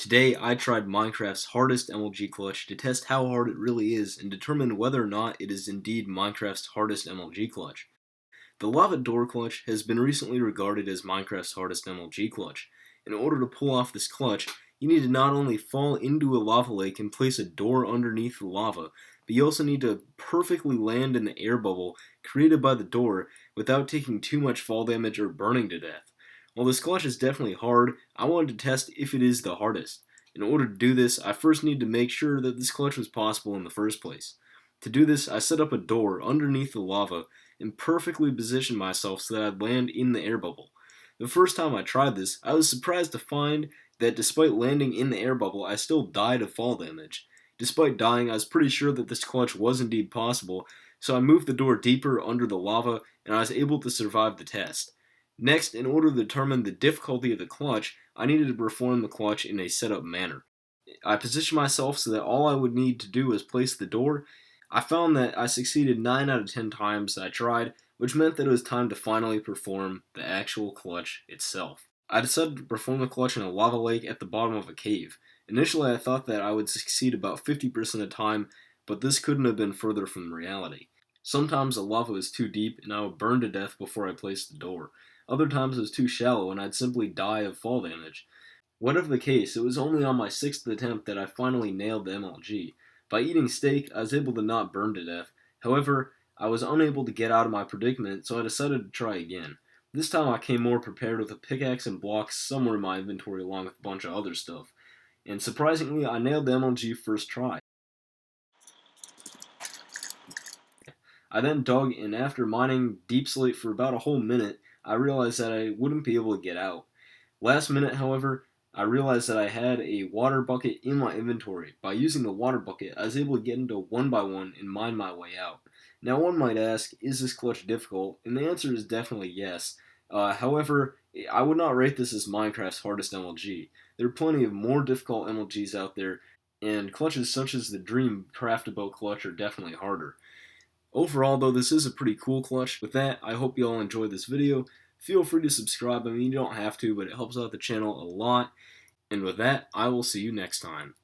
Today I tried Minecraft's hardest MLG clutch to test how hard it really is and determine whether or not it is indeed Minecraft's hardest MLG clutch. The lava door clutch has been recently regarded as Minecraft's hardest MLG clutch. In order to pull off this clutch, you need to not only fall into a lava lake and place a door underneath the lava, but you also need to perfectly land in the air bubble created by the door without taking too much fall damage or burning to death. While this clutch is definitely hard, I wanted to test if it is the hardest. In order to do this, I first need to make sure that this clutch was possible in the first place. To do this, I set up a door underneath the lava and perfectly positioned myself so that I'd land in the air bubble. The first time I tried this, I was surprised to find that despite landing in the air bubble, I still died of fall damage. Despite dying, I was pretty sure that this clutch was indeed possible, so I moved the door deeper under the lava and I was able to survive the test. Next, in order to determine the difficulty of the clutch, I needed to perform the clutch in a setup manner. I positioned myself so that all I would need to do was place the door. I found that I succeeded 9 out of 10 times that I tried, which meant that it was time to finally perform the actual clutch itself. I decided to perform the clutch in a lava lake at the bottom of a cave. Initially I thought that I would succeed about 50% of the time, but this couldn't have been further from reality. Sometimes the lava was too deep and I would burn to death before I placed the door. Other times it was too shallow and I'd simply die of fall damage. Whatever the case, it was only on my 6th attempt that I finally nailed the MLG. By eating steak, I was able to not burn to death. However, I was unable to get out of my predicament, so I decided to try again. This time I came more prepared with a pickaxe and blocks somewhere in my inventory along with a bunch of other stuff. And surprisingly, I nailed the MLG first try. I then dug, and after mining deep slate for about a whole minute, I realized that I wouldn't be able to get out. Last minute, however, I realized that I had a water bucket in my inventory. By using the water bucket, I was able to get into 1x1 and mine my way out. Now one might ask, is this clutch difficult? And the answer is definitely yes. However, I would not rate this as Minecraft's hardest MLG. There are plenty of more difficult MLGs out there, and clutches such as the Dream Crafted Boat clutch are definitely harder. Overall, though, this is a pretty cool clutch. With that, I hope you all enjoyed this video. Feel free to subscribe. I mean, you don't have to, but it helps out the channel a lot. And with that, I will see you next time.